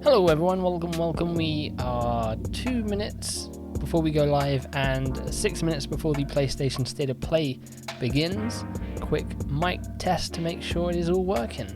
Hello everyone, welcome. We are 2 minutes before we go live and 6 minutes before the PlayStation State of Play begins. Quick mic test to make sure it is all working.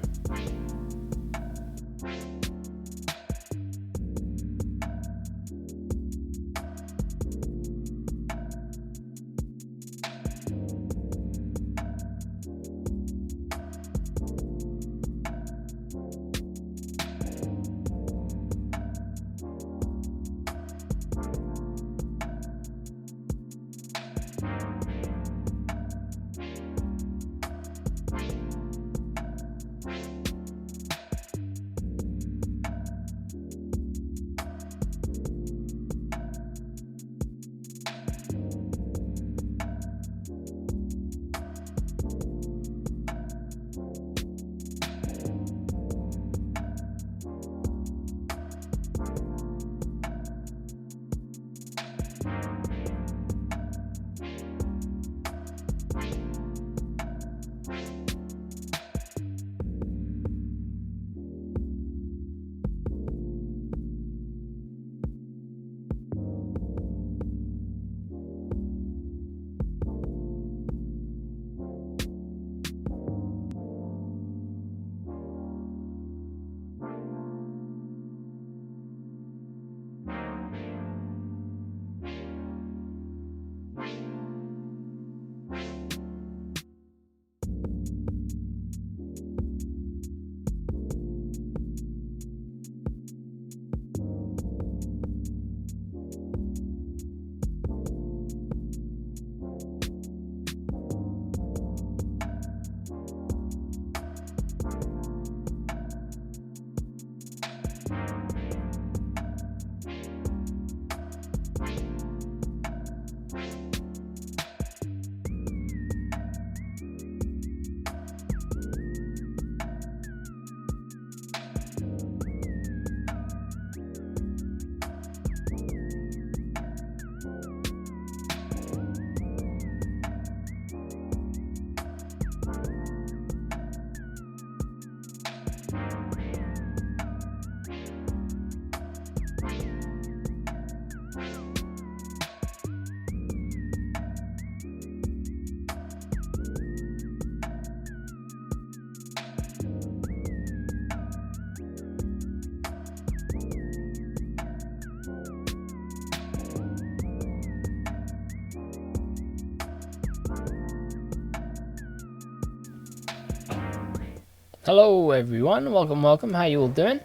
Hello everyone, welcome, how you all doing?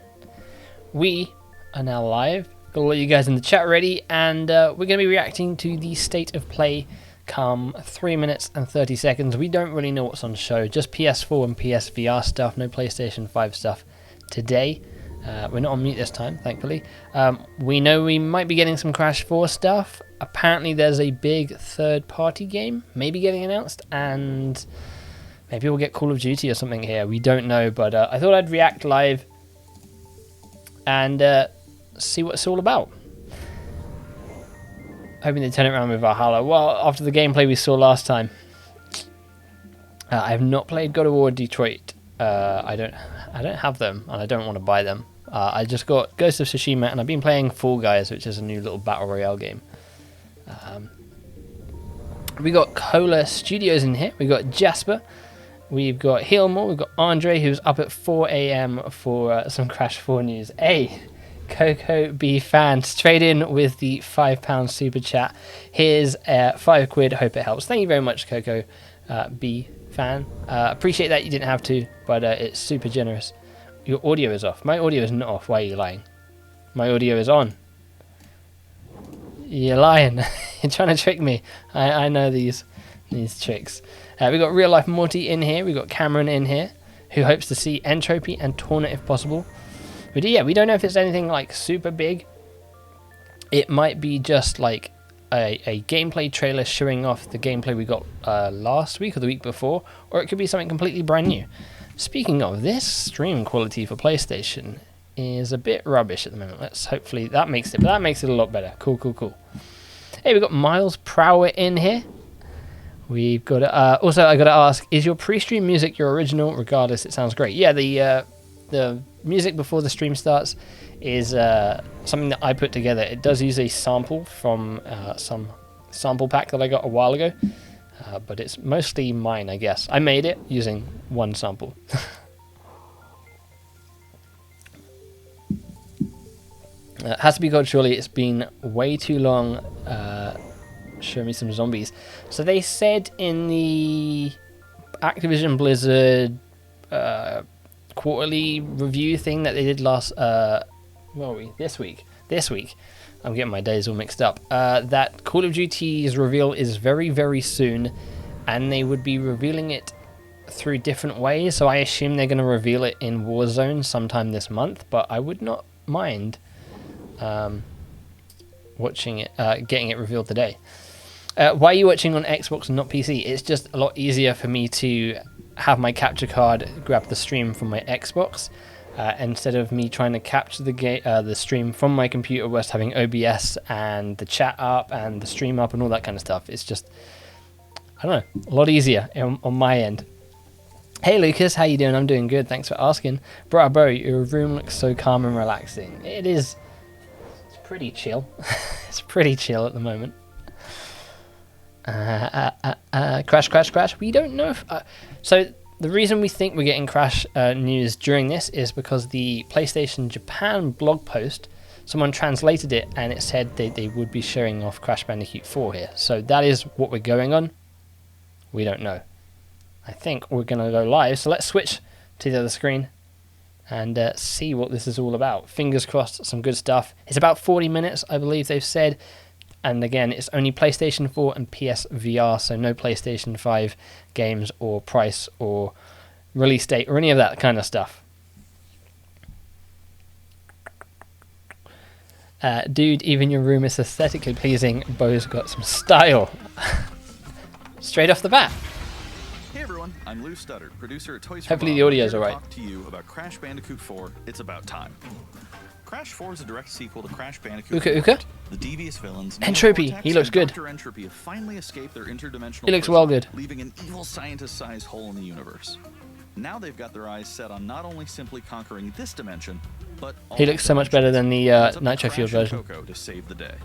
We are now live, got all of you guys in the chat ready, and we're going to be reacting to the State of Play come 3 minutes and 30 seconds. We don't really know what's on show, just PS4 and PSVR stuff, no PlayStation 5 stuff today. We're not on mute this time, thankfully. We know we might be getting some Crash 4 stuff. Apparently there's a big third-party game maybe getting announced, and maybe we'll get Call of Duty or something here. We don't know, but I thought I'd react live and see what it's all about. Hoping they turn it around with Valhalla. Well, after the gameplay we saw last time. I have not played God of War Detroit. I don't have them, and I don't want to buy them. I just got Ghost of Tsushima, and I've been playing Fall Guys, which is a new little battle royale game. We got Cola Studios in here. We got Jasper. We've got Healmore, we've got Andre, who's up at 4 AM for some Crash 4 news. Hey, Coco B fan, straight in with the £5 super chat. Here's £5, hope it helps. Thank you very much, Coco B fan. Appreciate that you didn't have to, but it's super generous. Your audio is off. My audio is not off. Why are you lying? My audio is on. You're lying. You're trying to trick me. I know these tricks. We got Real Life Morty in here. We got Cameron in here, who hopes to see Entropy and Torna if possible. But yeah, we don't know if it's anything like super big. It might be just like a gameplay trailer showing off the gameplay we got last week or the week before, or it could be something completely brand new. Speaking of, this stream quality for PlayStation is a bit rubbish at the moment. Let's hopefully that makes it a lot better. Cool. Hey, we got Miles Prower in here. We've got also I got to ask: is your pre-stream music your original? Regardless, it sounds great. Yeah, the music before the stream starts is something that I put together. It does use a sample from some sample pack that I got a while ago, but it's mostly mine, I guess. I made it using one sample. Has to be God, surely. It's been way too long. Show me some zombies. So they said in the Activision Blizzard quarterly review thing that they did last this week. I'm getting my days all mixed up. That Call of Duty's reveal is very, very soon, and they would be revealing it through different ways. So I assume they're going to reveal it in Warzone sometime this month, but I would not mind watching it, getting it revealed today. Why are you watching on Xbox and not PC? It's just a lot easier for me to have my capture card grab the stream from my Xbox instead of me trying to capture the stream from my computer whilst having OBS and the chat up and the stream up and all that kind of stuff. It's just, I don't know, a lot easier on my end. Hey Lucas, how you doing? I'm doing good, thanks for asking. Bro, your room looks so calm and relaxing. It is. It's pretty chill. It's pretty chill at the moment. Crash. We don't know if... so the reason we think we're getting Crash news during this is because the PlayStation Japan blog post, someone translated it and it said they would be showing off Crash Bandicoot 4 here. So that is what we're going on. We don't know. I think we're going to go live. So let's switch to the other screen and see what this is all about. Fingers crossed, some good stuff. It's about 40 minutes, I believe they've said. And again, it's only PlayStation 4 and PSVR, so no PlayStation 5 games or price or release date or any of that kind of stuff. Dude, even your room is aesthetically pleasing. Bo's got some style. Straight off the bat. Hey everyone, I'm Lou Studdard, producer at Toys for Hopefully Bob. the audio's I'm here to alright. talk to you about Crash Bandicoot 4. It's about time. Crash 4 is a direct sequel to Crash Bandicoot. Uka? The devious villains Entropy. He looks good. Dr. Entropy have finally escaped their interdimensional He looks prison, well good. leaving an evil scientist-sized hole in the universe. Now they've got their eyes set on not only simply conquering this dimension, but all He looks so much better than the It's up to Nitro Fuel Crash and version. Coco to save the day.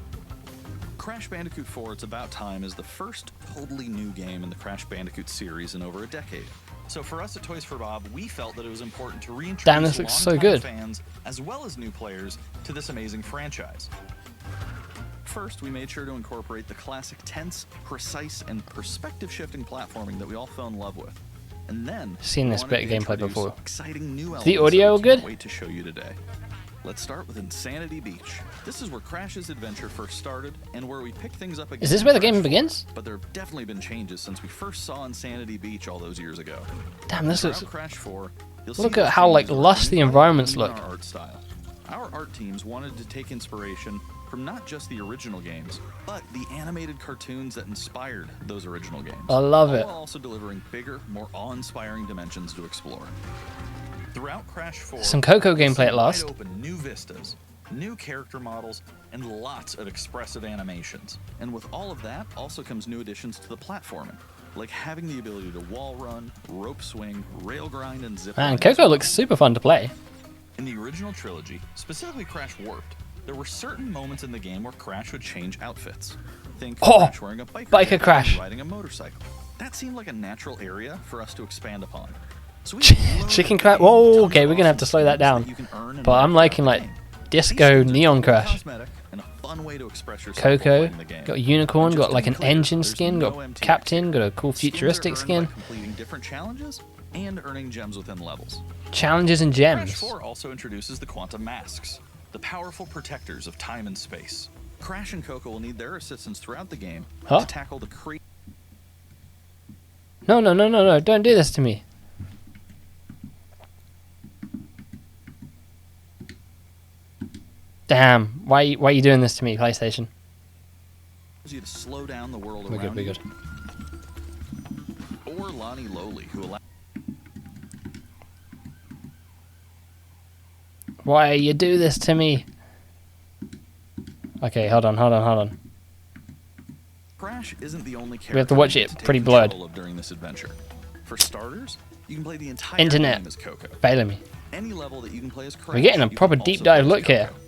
Crash Bandicoot 4 It's About Time is the first totally new game in the Crash Bandicoot series in over a decade. So for us at Toys for Bob, we felt that it was important to reintroduce Damn, this looks so longtime good. fans as well as new players to this amazing franchise. First, we made sure to incorporate the classic tense, precise, and perspective-shifting platforming that we all fell in love with. And then Seen this bit of gameplay introduce before. Exciting new Is the elements audio that we good? can't wait to show you today. Let's start with Insanity Beach. This is where Crash's adventure first started and where we pick things up again. Is this in where the Crash game 4. begins? But there have definitely been changes since we first saw Insanity Beach all those years ago. Damn, this Throughout looks... Crash 4, you'll Look see at those how, like, changes lush the around environments even look. Our art style. Our art teams wanted to take inspiration from not just the original games, but the animated cartoons that inspired those original games. I love it. While also delivering bigger, more awe-inspiring dimensions to explore. Throughout Crash 4, Some Coco you'll gameplay see at last. wide open new vistas, new character models, and lots of expressive animations. And with all of that, also comes new additions to the platforming, like having the ability to wall run, rope swing, rail grind, and zip Man, line. Coco looks super fun to play. In the original trilogy, specifically Crash Warped, there were certain moments in the game where Crash would change outfits. Think Oh, Crash wearing a biker Biker jacket Crash. and riding a motorcycle. That seemed like a natural area for us to expand upon. So we Chicken Crash. Whoa, okay, we're gonna have to slow that down. But I'm liking like disco neon Crash. Coco, got a unicorn, got like an engine skin, got Captain, got a cool futuristic skin. Completing different challenges and earning gems within levels. Challenges and Crash gems. 4 also introduces the quantum masks, the powerful protectors of time and space. Crash and Coco will need their assistance throughout the game Huh? to tackle the No, no, no, no, no, don't do this to me. Damn, why are you doing this to me, PlayStation? you to slow down the world We're around good, we're you. good. Or Lonnie Lowly, who allows Why you do this to me? Okay, hold on. Crash isn't the only character We have to watch you it get to pretty take blurred. control of during this adventure. For starters, you can play the entire Internet. game as Coco. Failing me. Any level that you can play as Crash, We're getting a you can proper also deep play dive as look here. Coco.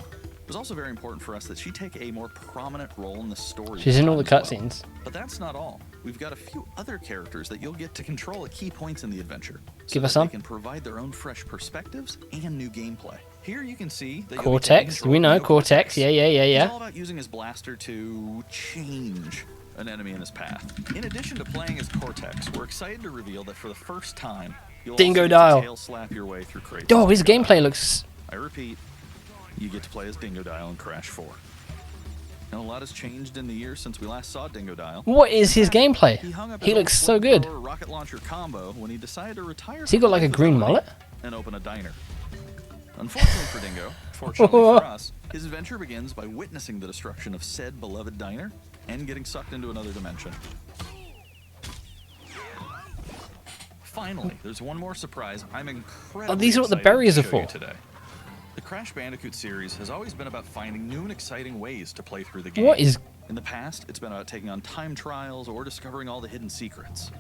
It was also very important for us that she take a more prominent role in the story. She's in all the as well. cutscenes. But that's not all. We've got a few other characters that you'll get to control at key points in the adventure. Give that us some. They can provide their own fresh perspectives and new gameplay. Here you can see that you'll be taking Cortex, control we of know Neo Cortex. Yeah. He's all about using his blaster to change an enemy in his path. In addition to playing as Cortex, we're excited to reveal that for the first time, you'll Dingo also get Dial. to tail slap your way through crates. Oh, his gameplay looks. I repeat, you get to play as Dingo Dial in Crash 4. Now, a lot has changed in the years since we last saw Dingo Dial. What is his gameplay? hung up He his looks old so good. flamethrower rocket launcher combo when he decided to retire. Has he got like a green mullet? And open a diner. Unfortunately for Dingo, fortunately for us, his adventure begins by witnessing the destruction of said beloved diner and getting sucked into another dimension. Finally, there's one more surprise I'm incredibly Oh, these are what the excited to berries are show you for. today. The Crash Bandicoot series has always been about finding new and exciting ways to play through the game. What is? In the past, it's been about taking on time trials or discovering all the hidden secrets.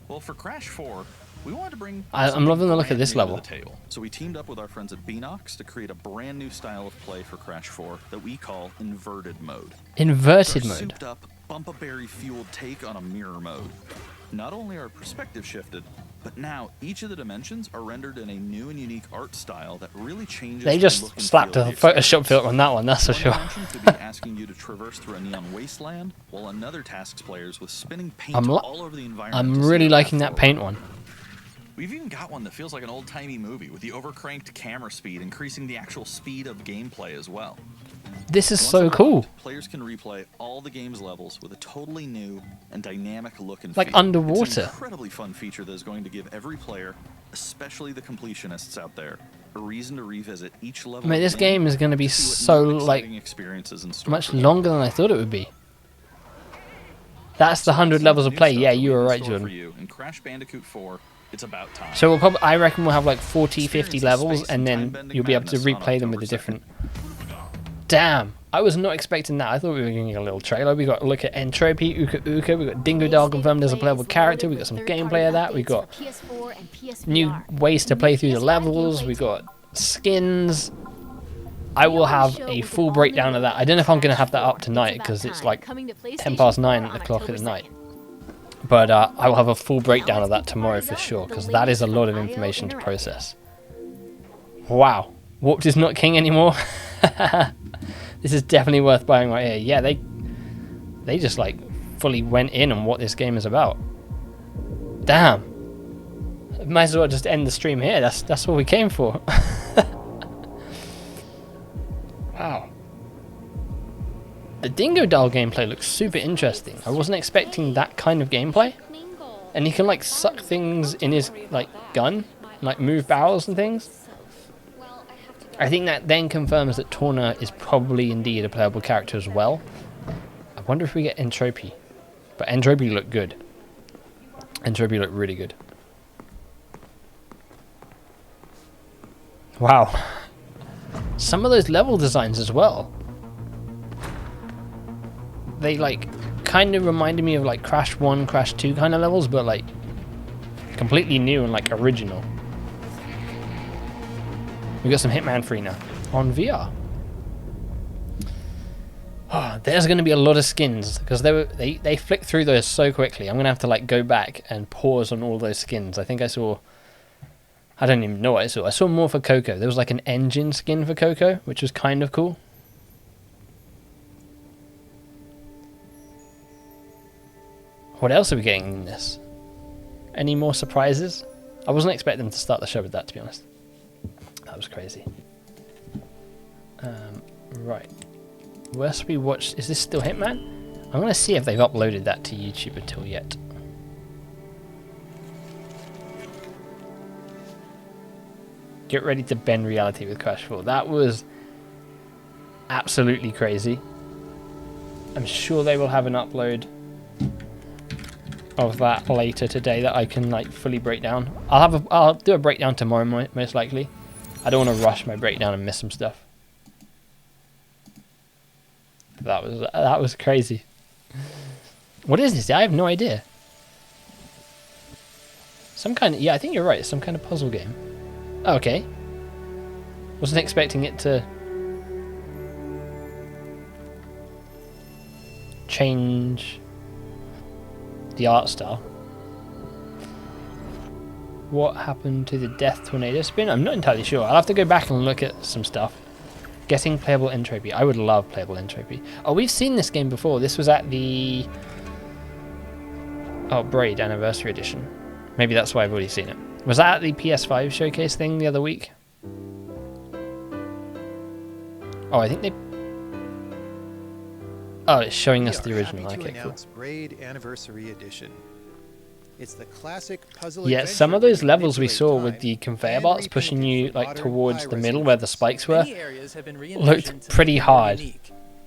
Well, for Crash 4, we wanted to bring I'm something loving the look brand of this new to level. the table. So we teamed up with our friends at Beanox to create a brand new style of play for Crash 4 that we call inverted mode. Inverted It's our mode. souped up, bumpa-berry fueled take on a mirror mode. Not only are perspective shifted, but now each of the dimensions are rendered in a new and unique art style that really changes They the just look and slapped feel a of the experience. Photoshop filter on that one, that's for One sure. dimension could be asking you to traverse through a neon wasteland, while another tasks players with spinning paint all over the environment. I'm to see really the liking path that forward. paint one. We've even got one that feels like an old-timey movie, with the overcranked camera speed increasing the actual speed of gameplay as well. This is Once so unlocked, cool. Players can replay all the game's levels with a totally new and dynamic look and Like feel. underwater. It's an incredibly fun feature that is going to give every player, especially the completionists out there, a reason to revisit each level. I mean, of this the game is going to be see what so new like exciting experiences in store much for them. longer than I thought it would be. That's the 100 Some levels of new play. stuff Yeah, that you we were have in right, store for Jordan. you. In Crash Bandicoot 4, it's about time. So we'll probably, I reckon we'll have like 40, 50 Experience the levels, space and and then time-bending you'll be able to madness on replay them with the October different. Damn, I was not expecting that. I thought we were going to get a little trailer. We got a look at Entropy, Uka Uka. We got Dingo Dial confirmed as a playable character. We got some gameplay of that. We got PS4 and PSVR. new ways to play through the levels. We got skins. I will have a full breakdown of that. I don't know if I'm going to have that up tonight because it's like 10 past 9 o'clock at night. But I will have a full breakdown of that tomorrow for sure, because that is a lot of information to process. Wow. Warped is not king anymore. This is definitely worth buying right here. Yeah, they just like fully went in on what this game is about. Damn. Might as well just end the stream here. That's what we came for. Wow. The Dingo Doll gameplay looks super interesting. I wasn't expecting that kind of gameplay. And he can like suck things in his like gun, like move barrels and things. I think that then confirms that Torna is probably indeed a playable character as well. I wonder if we get Entropy. But Entropy looked good. Entropy looked really good. Wow. Some of those level designs as well. They like kind of reminded me of like Crash 1, Crash 2 kind of levels, but like completely new and like original. We got some Hitman 3 now on VR. Oh, there's going to be a lot of skins because they flick through those so quickly. I'm going to have to like go back and pause on all those skins. I think I saw, I don't even know what I saw. I saw more for Coco. There was like an engine skin for Coco, which was kind of cool. What else are we getting in this? Any more surprises? I wasn't expecting them to start the show with that, to be honest. That was crazy. Right. Where should we watch? Is this still Hitman? I'm going to see if they've uploaded that to YouTube at all yet. Get ready to bend reality with Crash 4. That was absolutely crazy. I'm sure they will have an upload of that later today that I can like fully break down. I'll do a breakdown tomorrow most likely. I don't want to rush my breakdown and miss some stuff. That was crazy. What is this? I have no idea. Some kind of, yeah, I think you're right. Some kind of puzzle game. Oh, okay. Wasn't expecting it to change the art style. What happened to the Death Tornado spin? I'm not entirely sure. I'll have to go back and look at some stuff. Getting playable Entropy. I would love playable Entropy. Oh, we've seen this game before. This was at the Braid Anniversary Edition. Maybe that's why I've already seen it. Was that at the PS5 showcase thing the other week? Oh, I think they... Oh, it's showing us the original. Okay, cool. Braid Anniversary Edition. It's the classic puzzle. Yeah, some of those levels we saw with the conveyor belts pushing you like towards the middle where the spikes were looked pretty hard.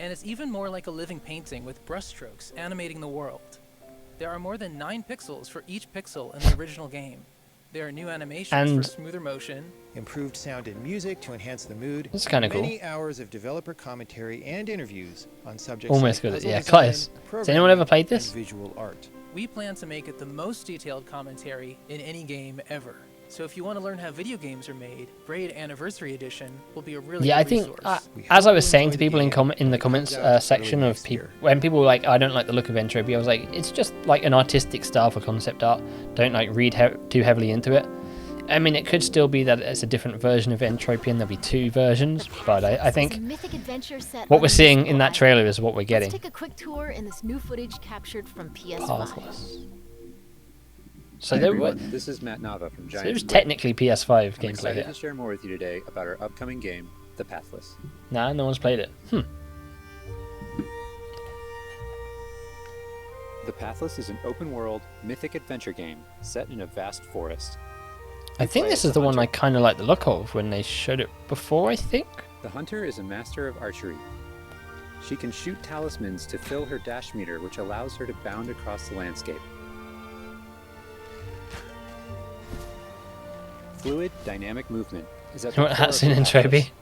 And it's even more like a living painting with brushstrokes animating the world. There are more than 9 pixels for each pixel in the original game. There are new animations for smoother motion, improved sound and music to enhance the mood. That's kind of cool. Many hours of developer commentary and interviews on subjects almost like good. Yeah, design, close. Has anyone ever played this? Visual art. We plan to make it the most detailed commentary in any game ever. So if you want to learn how video games are made, Braid Anniversary Edition will be a really good resource. I think, as I was saying to people in the comments section of people, when people were like, I don't like the look of Entropy, I was like, it's just like an artistic style for concept art. Don't like read too heavily into it. I mean, it could still be that it's a different version of Entropy and there'll be 2 versions, but I think what we're seeing in that trailer is what we're getting. Let's take a quick tour in this new footage captured from PS5. Pathless. So Hi there everyone, this is Matt Nava from Giant. So there's technically PS5 I'm gameplay excited here. to share more with you today about our upcoming game, The Pathless. Nah, no one's played it. The Pathless is an open-world, mythic adventure game set in a vast forest. I think this is the one I kind of like the look of when they showed it before, I think. The hunter is a master of archery. She can shoot talismans to fill her dash meter, which allows her to bound across the landscape. Fluid, dynamic movement is at the core That's of an the Entropy. Pathless.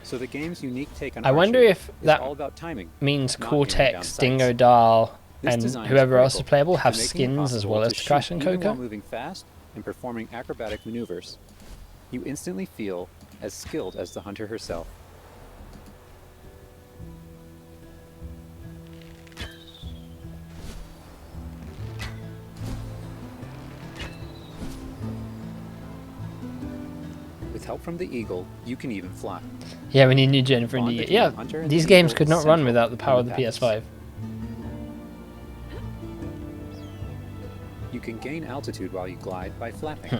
So the game's unique take on I wonder archery if is that all about timing, means not narrowing down Cortex, sights. Dingo Dahl, This and design is whoever else is critical playable to have making it skins as possible well to as to Crash shoot and even while Coco. moving fast and performing acrobatic maneuvers. You instantly feel as skilled as the hunter herself. With help from the eagle, you can even fly. Yeah, we need new gen for Bond indie. between Yeah, the hunter and these the games eagle could is not run central without the power of in the the Pathless. PS5. You can gain altitude while you glide by flapping.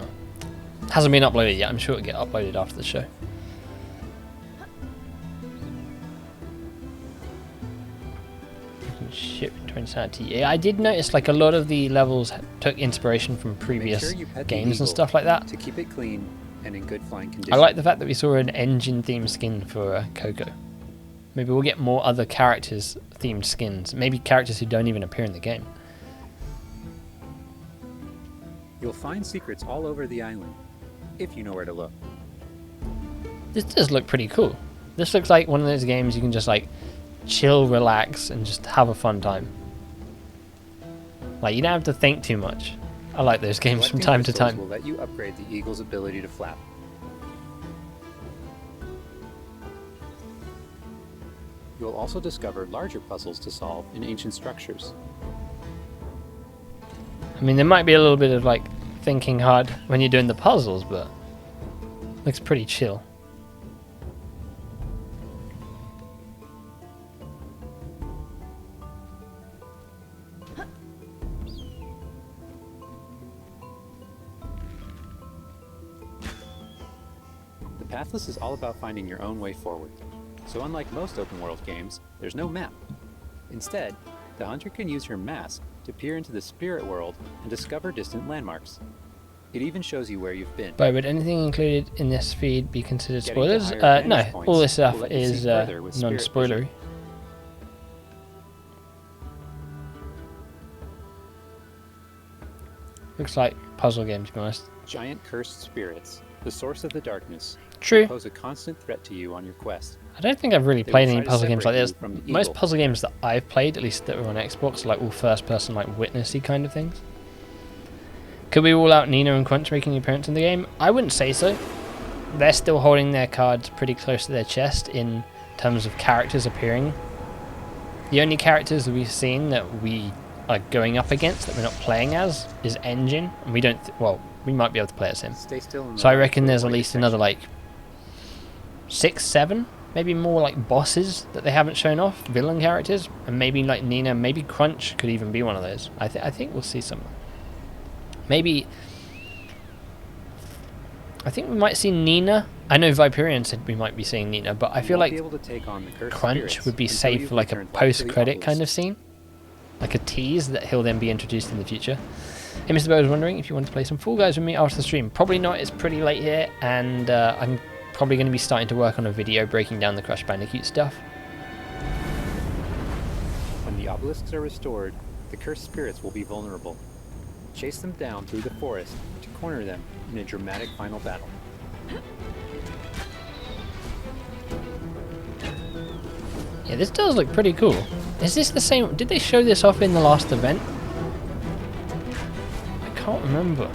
Hasn't been uploaded yet. I'm sure it'll get uploaded after the show. Ship 20 Yeah, I did notice like a lot of the levels took inspiration from previous games and stuff like that. To keep it clean and in good flying condition. I like the fact that we saw an engine themed skin for Coco. Maybe we'll get more other characters themed skins. Maybe characters who don't even appear in the game. You'll find secrets all over the island, if you know where to look. This does look pretty cool. This looks like one of those games you can just like chill, relax, and just have a fun time. Like, you don't have to think too much. I like those games from time to time. Will let you upgrade the eagle's ability to flap. You will also discover larger puzzles to solve in ancient structures. I mean, there might be a little bit of like thinking hard when you're doing the puzzles, but looks pretty chill. Pathless is all about finding your own way forward. So unlike most open world games, there's no map. Instead, the hunter can use her mask to peer into the spirit world and discover distant landmarks. It even shows you where you've been. But would anything included in this feed be considered spoilers? No, all this stuff is non-spoilery. Looks like puzzle game, to be honest. Giant cursed spirits, the source of the darkness, True. pose a constant threat to you on your quest. I don't think I've really played any puzzle games like this. from the Most eagle. puzzle games that I've played, at least that were on Xbox, are like all first-person, like witnessy kind of things. Could we rule out Nina and Crunch making an appearance in the game? I wouldn't say so. They're still holding their cards pretty close to their chest in terms of characters appearing. The only characters that we've seen that we are going up against that we're not playing as is Engine, and we don't. Well, we might be able to play as him. Stay still in the So I light reckon for there's the at least section. another like 6, 7, maybe more like bosses that they haven't shown off, villain characters, and maybe like Nina, maybe Crunch could even be one of those. I think we'll see some. Maybe. I think we might see Nina. I know Viperion said we might be seeing Nina, but I You feel won't like be able to take on the cursed Crunch spirits would be until safe you've for like a returned back to the post-credit kind of obelisk. scene, like a tease that he'll then be introduced in the future. Hey, MisterBo was wondering if you want to play some Fall Guys with me after the stream. Probably not. It's pretty late here, and I'm probably going to be starting to work on a video breaking down the Crash Bandicoot stuff. When the obelisks are restored, the cursed spirits will be vulnerable. Chase them down through the forest to corner them in a dramatic final battle. Yeah, this does look pretty cool. Is this the same? Did they show this off in the last event? I can't remember.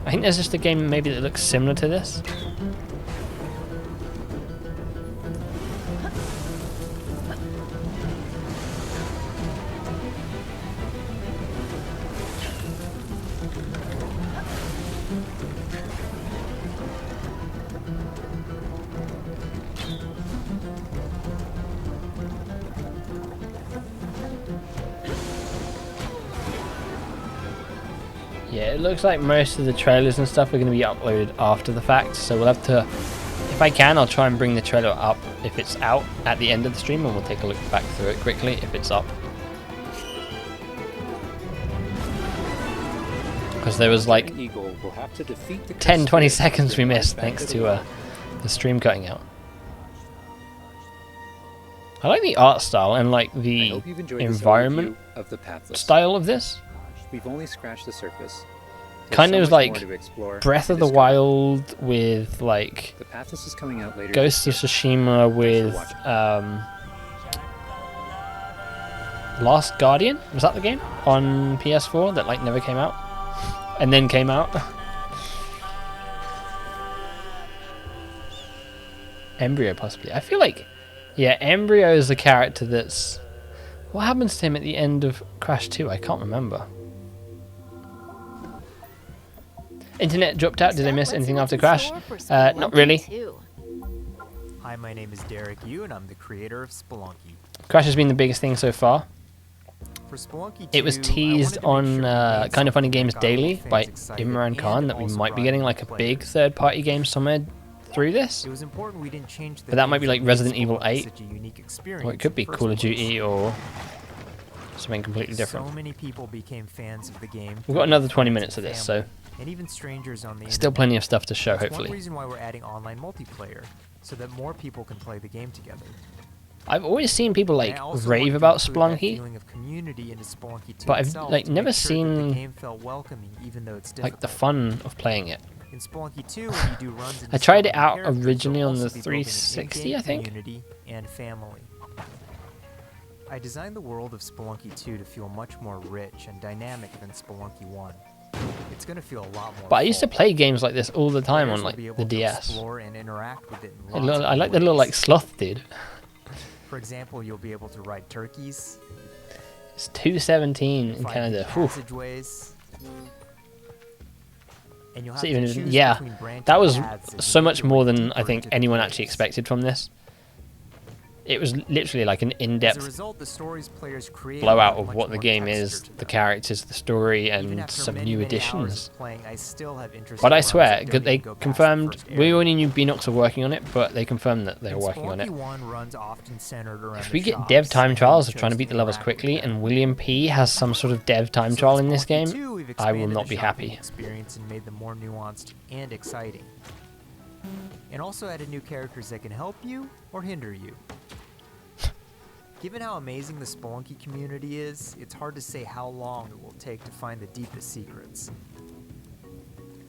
I think there's just a game maybe that looks similar to this. Yeah, it looks like most of the trailers and stuff are going to be uploaded after the fact, so we'll have to, if I can, I'll try and bring the trailer up if it's out at the end of the stream, and we'll take a look back through it quickly if it's up. Because there was like Eagle will have to defeat the 10-20 seconds we missed thanks to the stream cutting out. I like the art style and like the environment of the Pathless. style of this. We've only scratched the surface. There's Kind so of much like more to explore Breath and of the discover. Wild with like The Pathless is coming out later. Ghost of this year. Tsushima with Last Guardian. Was that the game on PS4 that like never came out and then came out? Embryo possibly. I feel like, yeah, Embryo is the character that's. What happens to him at the end of Crash 2? I can't remember. Internet dropped out. Did I miss anything after Crash? Not really. Hi, my name is Derek Yu, and I'm the creator of Spelunky. Crash has been the biggest thing so far. For Spelunky it was 2, teased I wanted to make on sure we made Kind of Funny something Games that got all Daily fans by excited Imran and Khan that we also might be brought getting new like a big players. third-party game somewhere through this. It was important we didn't change the But that things might be like made Resident Evil Spelunky 8, such a unique experience or it could in be the first Call of place. Duty or something completely different. So many people became fans of the game. We've got another 20 friends minutes of and this, so family, and even strangers on the still internet. plenty of stuff to show, That's hopefully. one reason why we're adding online multiplayer, so that more people can play the game together. I've always seen people And like I also rave wanted to about include that Spelunky, feeling of community into Spelunky 2 but I've itself like to never make sure that the seen game felt welcoming, even though it's like the difficult. fun of playing it. In Spelunky 2, when you do runs and I tried it discover new out characters, originally you'll on the also be building an 360, in-game I think. community and family. I designed the world of Spelunky 2 to feel much more rich and dynamic than Spelunky 1. It's going to feel a lot more But I used to full. play games like this all the time Players on will like be able the to DS. explore and interact with it in I, lots of I like the ways. little like sloth dude. For example, you'll be able to ride turkeys, It's 217 in find Canada. hidden Whew. passageways, and you'll have So to even choose yeah, between branching that was paths as so you much make your more way than I deeper think into the anyone place. actually expected from this. It was literally like an As a in-depth result, the stories players create blowout have of much what the more game texture is, to the them. characters, the story, Even and after some many, new many hours additions. of playing, I still have interesting But I runs swear, that don't they even go past the confirmed. first We area. already knew Beanox were working on it, but they confirmed that they were In working on it. Spelunky 1 runs often centered around If the we get shops, dev time and trials we of trying to chose beat the levels interact with quickly, them. and William P has some sort of dev time So trial in in this Spelunky game, 2, we've I will expanded not the be shopping happy. experience and made them more nuanced and exciting. And also added new characters that can help you or hinder you. Given how amazing the Spelunky community is, it's hard to say how long it will take to find the deepest secrets.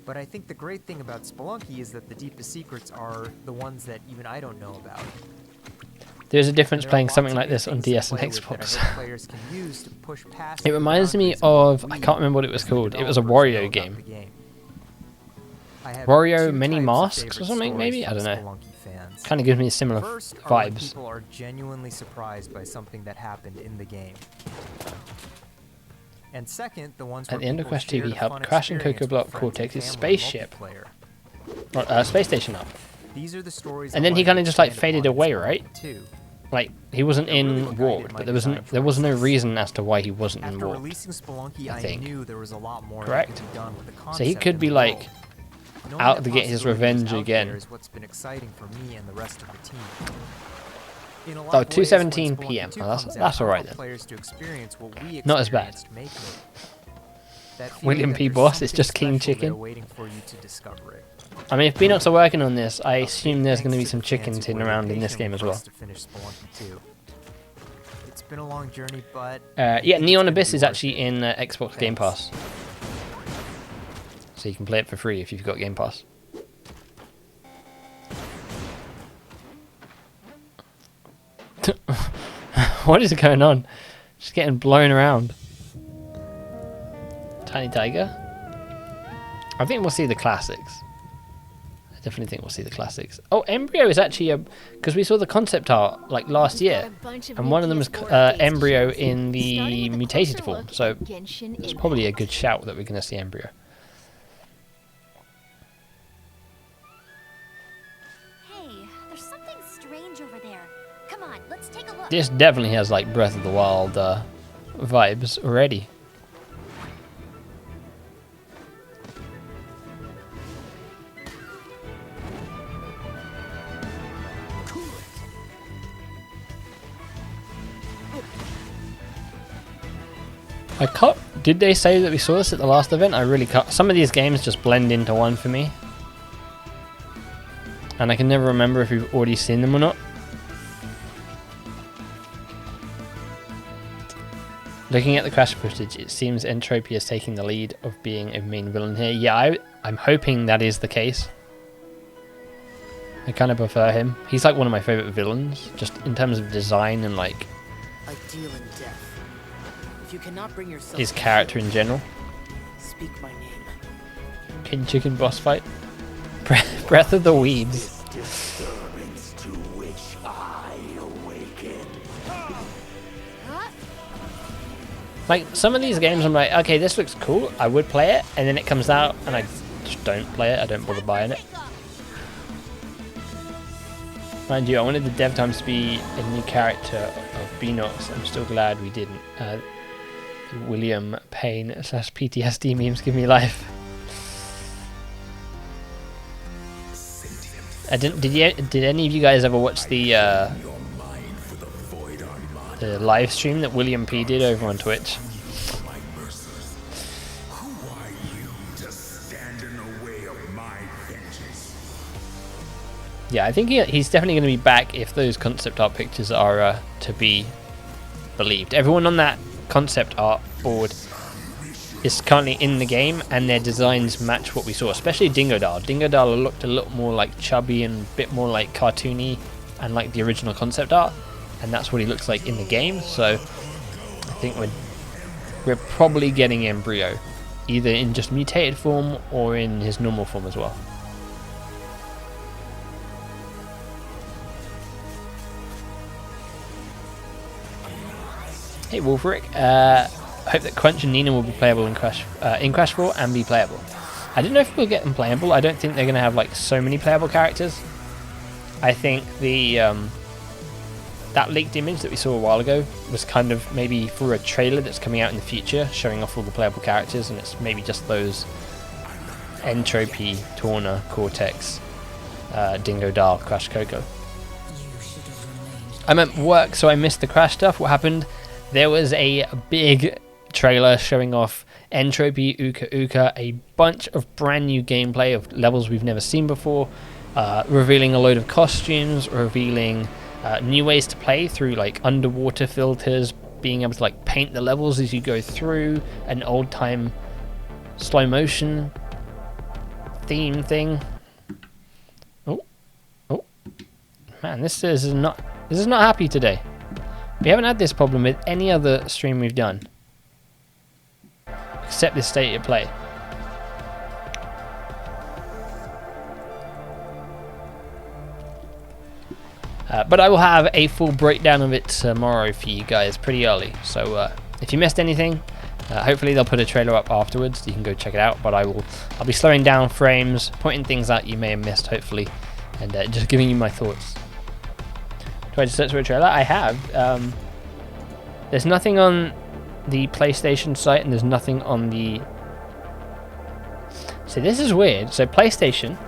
But I think the great thing about Spelunky is that the deepest secrets are the ones that even I don't know about. There's a difference There are playing lots something of like new this on things to DS and play with that I Xbox. hope players can use to push past It the reminds me boundaries of of, what I we, can't remember what it was as the called, it was a developers, know Wario about game. the game. I have Wario two Mini types of Masks or favorite something, maybe? stories I from don't know. Spelunky fans. Kind of gives me similar First are when vibes. people are genuinely surprised by something that happened in the game. And second, the ones At where the end of people Crash shared 2, he a helped fun Crash and experience Coco with blow up friends Cortex' and his family in spaceship. multiplayer. Space station up. These are the stories And I then he wanted kinda to just, like, expand faded upon in away, Spelunky right? 2. Like, he wasn't That really in what guided Warped, my but there was design there was no process. reason as to why he wasn't in After Warped. releasing Spelunky, I I think. knew there was a lot more Correct. that could be done with the concept. So he could and be the like world. Knowing out that to get his possibility was revenge out again. there is what's been exciting for me and the rest of the team. In a lot Oh, of ways, when 2:17 Spelunky PM. 2 Oh, that's- comes out, that's I alright want then. players to experience what we Not as bad. experienced making it. That feeling William that P. there's Boss is something just King special there Chicken. waiting for you to discover it. I mean, if Beanox are working on this, I A assume big there's going to be thanks some the fans chickens who hidden waited around in this patiently game as for well. us to finish Spelunky 2. It's been a long journey, but Yeah, I think Neon it's gonna Abyss be is worth actually it. in Xbox Game Thanks. Pass. So you can play it for free if you've got Game Pass. What is going on? Just getting blown around. Tiny Tiger? I think we'll see the classics. I definitely think we'll see the classics. Oh, Embryo is actually a... Because we saw the concept art like last year. And one of them was Embryo in the mutated form. So it's probably a good shout that we're going to see Embryo. Hey, there's something strange over there. Come on, let's take a look. This definitely has like Breath of the Wild vibes already. I can't. Did they say that we saw this at the last event? I really can't. Some of these games just blend into one for me. And I can never remember if we've already seen them or not. Looking at the Crash footage, it seems Entropy is taking the lead of being a main villain here. Yeah, I'm hoping that is the case. I kind of prefer him. He's like one of my favorite villains, just in terms of design and like I deal in death. If you cannot bring yourself his to character kill, in general. speak my name. King Chicken boss fight. Breath of the Weeds. Disturbance to which I awaken. Like, some of these games I'm like, okay, this looks cool, I would play it, and then it comes out and I just don't play it, I don't bother buying it. Mind you, I wanted the dev times to be a new character of Beanox. I'm still glad we didn't. William Payne / PTSD memes give me life. Did any of you guys ever watch the live stream that William P did over on Twitch? Yeah, I think he's definitely going to be back if those concept art pictures are to be believed. Everyone on that concept art board is currently in the game, and their designs match what we saw, especially Dingodile. Dingodile looked a little more like chubby and a bit more like cartoony and like the original concept art, and that's what he looks like in the game. So I think we're probably getting Embryo, either in just mutated form or in his normal form as well. Hey Wolfric, hope that Crunch and Nina will be playable in Crash 4 and be playable. I don't know if we'll get them playable. I don't think they're going to have like so many playable characters. I think the that leaked image that we saw a while ago was kind of maybe for a trailer that's coming out in the future, showing off all the playable characters, and it's maybe just those Entropy, Torna, Cortex, Dingodile, Crash Coco. I'm at work, so I missed the Crash stuff. What happened? There was a big trailer showing off Entropy, Uka Uka, a bunch of brand new gameplay of levels we've never seen before, revealing a load of costumes, revealing new ways to play through like underwater filters, being able to like paint the levels as you go through, an old time slow motion theme thing. Oh, man, this is not happy today. We haven't had this problem with any other stream we've done, except this state of play. But I will have a full breakdown of it tomorrow for you guys pretty early. So if you missed anything, hopefully they'll put a trailer up afterwards. You can go check it out. But I'll be slowing down frames, pointing things out you may have missed, hopefully, and just giving you my thoughts. Do I just search for a trailer? I have. There's nothing on the PlayStation site, and there's nothing on the... So this is weird. So PlayStation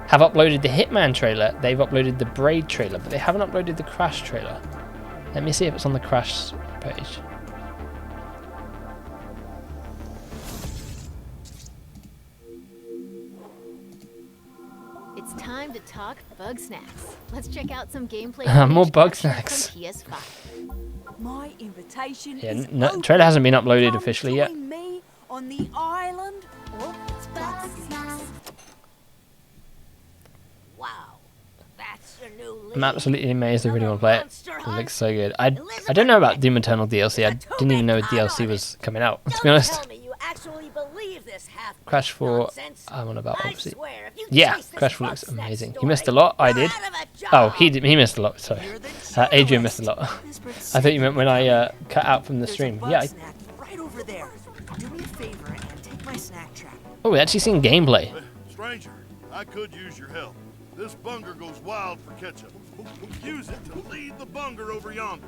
have uploaded the Hitman trailer, they've uploaded the Braid trailer, but they haven't uploaded the Crash trailer. Let me see if it's on the Crash page. It's time to talk Bugsnax. Let's check out some gameplay. More Bugsnax. PS5. My invitation Yeah, is no, trailer hasn't been uploaded officially yet. me on the island of Bugsnax. Wow, that's a new I'm absolutely amazed I really want to play it. It looks so good. I don't know about Doom Eternal DLC. I didn't even know DLC was coming out, to be honest. Crash 4, I'm on about, obviously. Yeah, Crash 4 looks amazing. You missed a lot, I did. Oh, he missed a lot, sorry. Adrian missed a lot. I thought you meant when I cut out from the stream. Yeah. Right over there. Do me a favor and take my snack trap. Oh, we actually seen gameplay. Stranger, I could use your help. This bunger goes wild for ketchup. Use it to lead the bunger over yonder.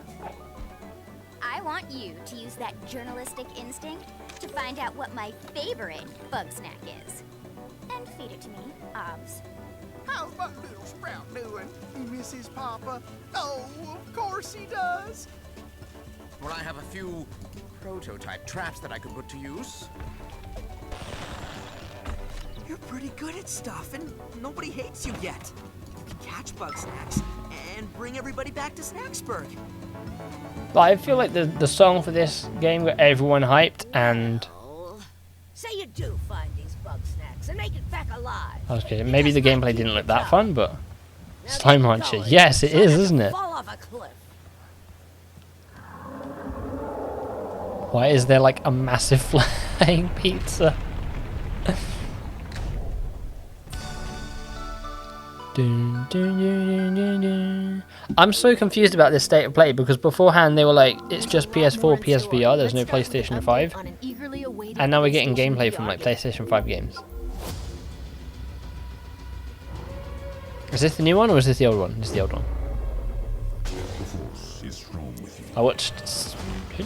I want you to use that journalistic instinct to find out what my favorite bug snack is. And feed it to me, obs. How's my little sprout doing? He misses Papa? Oh, of course he does. Well, I have a few prototype traps that I could put to use. You're pretty good at stuff, and nobody hates you yet. You can catch Bugsnax and bring everybody back to Snacksburg. But I feel like the song for this game got everyone hyped, and... Say you do find these Bugsnax and make it back alive. Okay, maybe the gameplay didn't look that fun, but... Slime Rancher. Yes, it is, isn't it? Fall off a cliff. Why is there like a massive flying pizza? Dun, dun, dun, dun, dun. I'm so confused about this state of play because beforehand they were like, it's just PS4, PSVR, there's no PlayStation 5. And now we're getting gameplay from like PlayStation 5 games. Is this the new one or is this the old one? This is the old one. I watched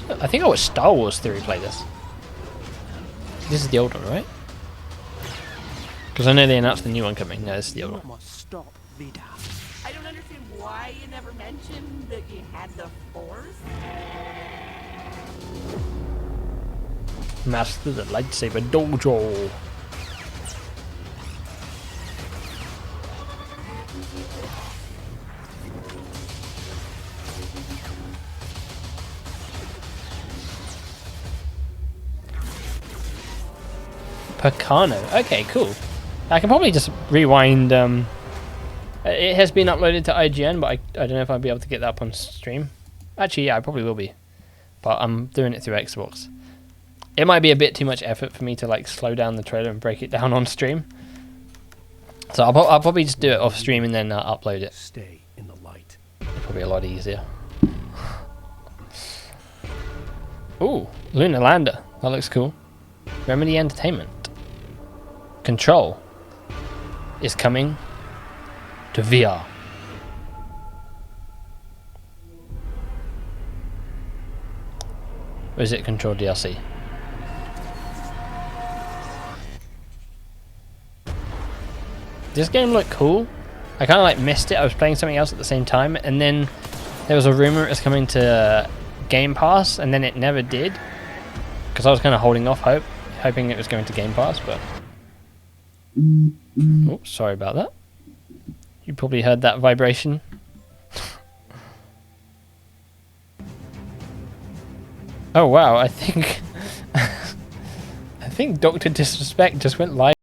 I think I watched Star Wars Theory play this. This is the old one, right? Because I know they announced the new one coming. No, this is the old one. Must stop, Vida. I don't understand why you never mentioned that you had the Force. Master the lightsaber dojo. Picano. Okay, cool. I can probably just rewind. It has been uploaded to IGN, but I don't know if I'll be able to get that up on stream. Actually, yeah, I probably will be. But I'm doing it through Xbox. It might be a bit too much effort for me to like slow down the trailer and break it down on stream. So I'll probably just do it off stream and then upload it. Stay in the light. Probably a lot easier. Ooh, Lunar Lander. That looks cool. Remedy Entertainment. Control is coming to VR. Or is it Control DLC? This game looked cool. I kind of like missed it. I was playing something else at the same time, and then there was a rumor it was coming to Game Pass, and then it never did. Because I was kind of holding off hoping it was going to Game Pass, but... Oh, sorry about that. You probably heard that vibration. Oh wow, I think... I think Dr. Disrespect just went live.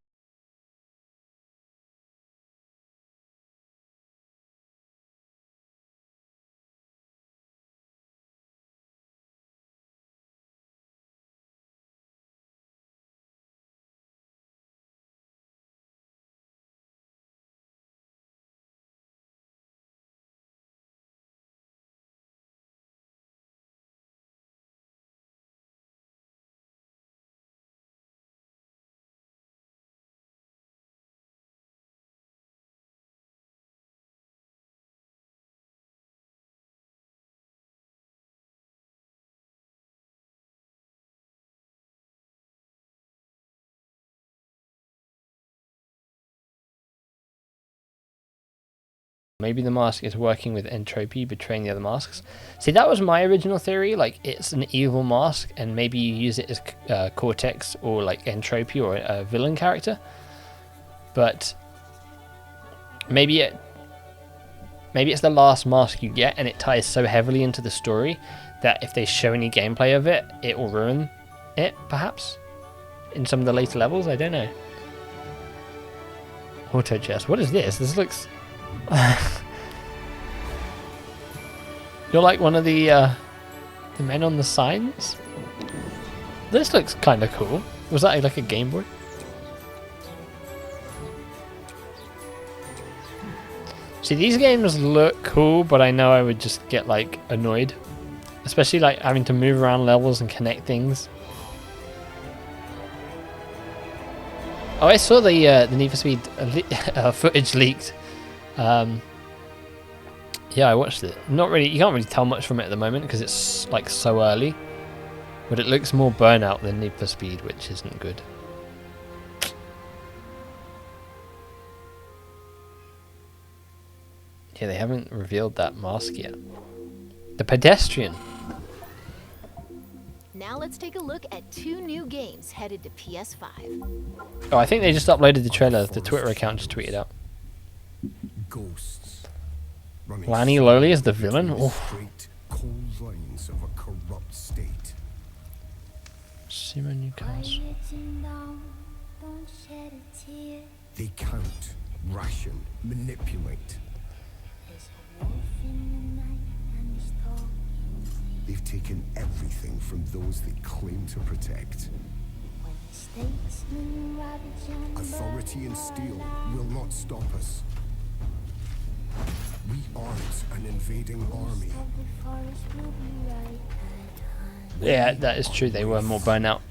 Maybe the mask is working with entropy, betraying the other masks. See, that was my original theory. Like, it's an evil mask, and maybe you use it as Cortex or like entropy or a villain character. But maybe it's the last mask you get, and it ties so heavily into the story that if they show any gameplay of it, it will ruin it, perhaps, in some of the later levels. I don't know. Auto chest. What is this? This looks. You're like one of the men on the signs. This looks kind of cool. Was that like a Game Boy? See, these games look cool, but I know I would just get like annoyed, especially like having to move around levels and connect things. Oh, I saw the Need for Speed footage leaked. Yeah, I watched it. Not really. You can't really tell much from it at the moment because it's like so early. But it looks more Burnout than Need for Speed, which isn't good. Yeah, they haven't revealed that mask yet. The Pedestrian. Now let's take a look at 2 new games headed to PS5. Oh, I think they just uploaded the trailer. The Twitter account just tweeted out. Ghosts. Lani Lowly is the villain? Straight, cold lines of a corrupt state. Simon Newcastle. They count, ration, manipulate. They've taken everything from those they claim to protect. Authority and steel will not stop us. We aren't an invading army. Yeah, that is true. They were more Burnout.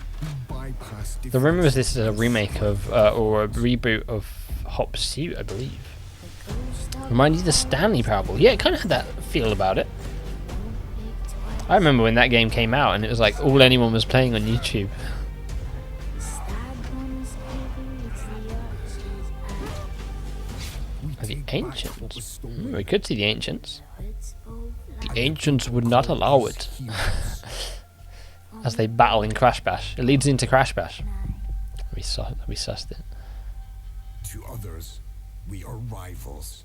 The rumor is this is a remake of, or a reboot of Hop Pursuit, I believe. Reminds you of the Stanley Parable. Yeah, it kind of had that feel about it. I remember when that game came out and it was like all anyone was playing on YouTube. The Ancients. We could see the Ancients. The Ancients would not allow it. As they battle in Crash Bash. It leads into Crash Bash. We sussed it. To others, we are rivals.